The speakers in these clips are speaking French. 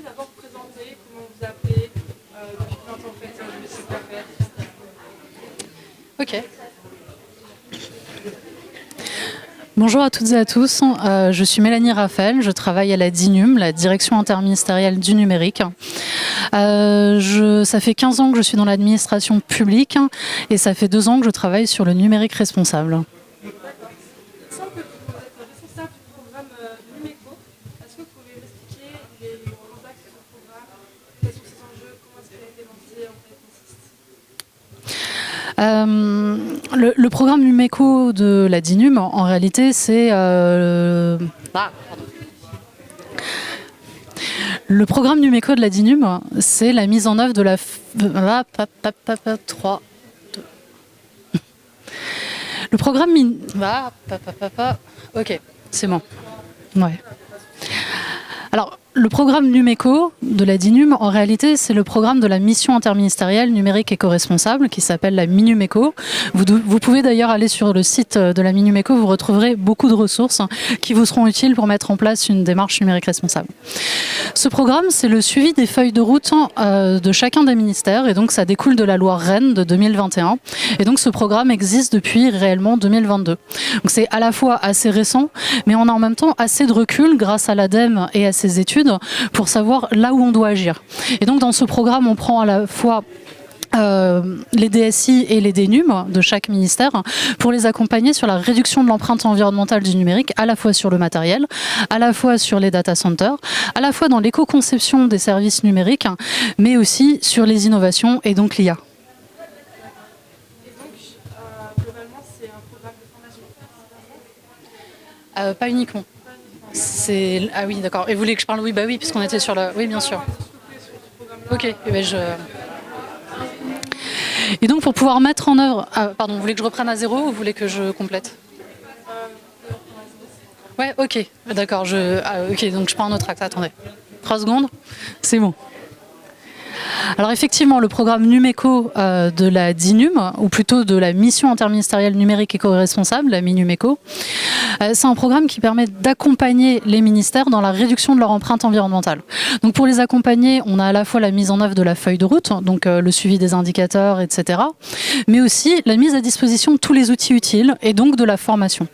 commencer d'abord vous présenter, comment vous appelez, depuis combien de temps vous faites le métier que vous faites. Ok. Bonjour à toutes et à tous, je suis Mélanie Raphaël, je travaille à la DINUM, la Direction interministérielle du numérique. Ça fait 15 ans que je suis dans l'administration publique et ça fait 2 ans que je travaille sur le numérique responsable. Il semble que vous êtes responsable du programme Numéco. Est-ce que vous pouvez m'expliquer les grands axes de ce programme, quels sont ses enjeux, comment est-ce qu'il a été lancé, en quoi il consiste? Le programme Numéco de la DINUM, en réalité, c'est... Le programme Numéco de la DINUM, c'est la mise en œuvre de la... 3, 2. Le programme... Ok, c'est bon. Ouais. Alors, le programme Numéco de la DINUM, en réalité, c'est le programme de la mission interministérielle numérique éco-responsable qui s'appelle la MINUMECO. Vous pouvez d'ailleurs aller sur le site de la MINUMECO, vous retrouverez beaucoup de ressources qui vous seront utiles pour mettre en place une démarche numérique responsable. Ce programme, c'est le suivi des feuilles de route de chacun des ministères et donc ça découle de la loi Rennes de 2021. Et donc ce programme existe depuis réellement 2022. Donc c'est à la fois assez récent, mais on a en même temps assez de recul grâce à l'ADEME et à ses études pour savoir là où on doit agir. Et donc dans ce programme, on prend à la fois les DSI et les DNUM de chaque ministère pour les accompagner sur la réduction de l'empreinte environnementale du numérique, à la fois sur le matériel, à la fois sur les data centers, à la fois dans l'éco-conception des services numériques, mais aussi sur les innovations et donc l'IA. Et donc, globalement, c'est un programme de formation. Pas uniquement. Ah oui, d'accord. Et vous voulez que je parle? Oui, bah oui, puisqu'on était sur la... Oui, bien sûr. Ok, et ben Et donc pour pouvoir mettre en œuvre... pardon, vous voulez que je reprenne à zéro ou vous voulez que je complète? Ouais, ok, d'accord. Ok, donc je prends un autre acte. Attendez. 3 secondes. C'est bon. Alors effectivement, le programme Numéco de la DINUM, ou plutôt de la mission interministérielle numérique éco-responsable, la MINUMECO, c'est un programme qui permet d'accompagner les ministères dans la réduction de leur empreinte environnementale. Donc pour les accompagner, on a à la fois la mise en œuvre de la feuille de route, donc le suivi des indicateurs, etc., mais aussi la mise à disposition de tous les outils utiles et donc de la formation.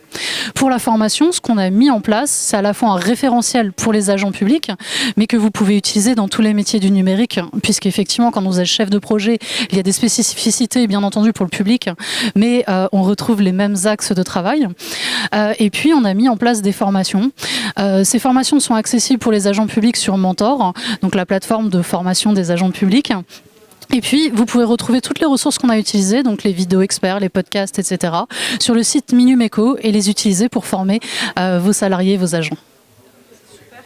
Pour la formation, ce qu'on a mis en place, c'est à la fois un référentiel pour les agents publics, mais que vous pouvez utiliser dans tous les métiers du numérique, puisqu'effectivement, quand vous êtes chef de projet, il y a des spécificités, bien entendu, pour le public, mais on retrouve les mêmes axes de travail. Et puis, on a mis en place des formations. Ces formations sont accessibles pour les agents publics sur Mentor, donc la plateforme de formation des agents publics. Et puis, vous pouvez retrouver toutes les ressources qu'on a utilisées, donc les vidéos experts, les podcasts, etc., sur le site MINUMECO et les utiliser pour former vos salariés, vos agents. Super.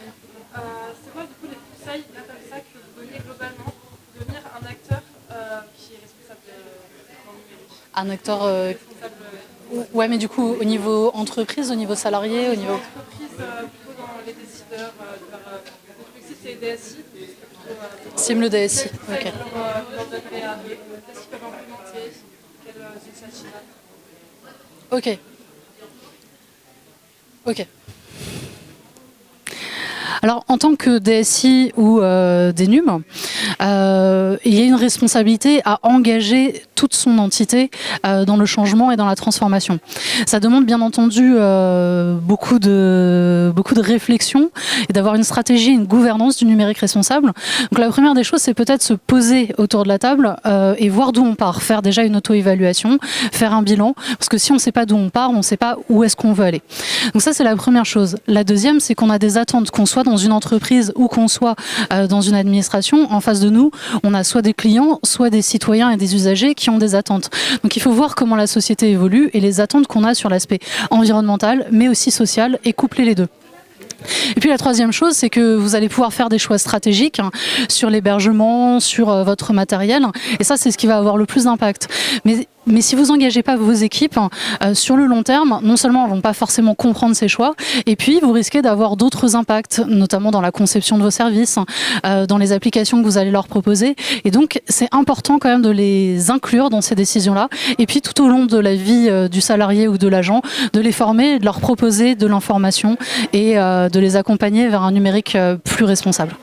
C'est quoi, du coup, les conseils, là, comme ça, que vous donnez globalement pour devenir un acteur qui est responsable dans le numérique? Un acteur... Ouais, mais du coup, au niveau entreprise, au niveau salarié, au niveau... Entreprise, plutôt dans les décideurs, donc ici, c'est les DSI. Sim le DSI, ok. Leur donner à eux, qu'est-ce qu'ils peuvent implémenter, quelles initiatives? Ok. Ok. Alors, en tant que DSI ou DNUM, il y a une responsabilité à engager toute son entité dans le changement et dans la transformation. Ça demande bien entendu beaucoup de réflexion et d'avoir une stratégie, une gouvernance du numérique responsable. Donc la première des choses, c'est peut-être se poser autour de la table et voir d'où on part, faire déjà une auto-évaluation, faire un bilan, parce que si on ne sait pas d'où on part, on ne sait pas où est-ce qu'on veut aller. Donc ça, c'est la première chose. La deuxième, c'est qu'on a des attentes, qu'on soit dans une entreprise ou qu'on soit dans une administration. En face de nous, on a soit des clients, soit des citoyens et des usagers qui ont des attentes. Donc il faut voir comment la société évolue et les attentes qu'on a sur l'aspect environnemental, mais aussi social, et coupler les deux. Et puis la troisième chose, c'est que vous allez pouvoir faire des choix stratégiques sur l'hébergement, sur votre matériel, et ça, c'est ce qui va avoir le plus d'impact. Mais si vous n'engagez pas vos équipes sur le long terme, non seulement elles ne vont pas forcément comprendre ces choix, et puis vous risquez d'avoir d'autres impacts, notamment dans la conception de vos services, dans les applications que vous allez leur proposer. Et donc, c'est important quand même de les inclure dans ces décisions-là. Et puis, tout au long de la vie du salarié ou de l'agent, de les former, de leur proposer de l'information et de les accompagner vers un numérique plus responsable.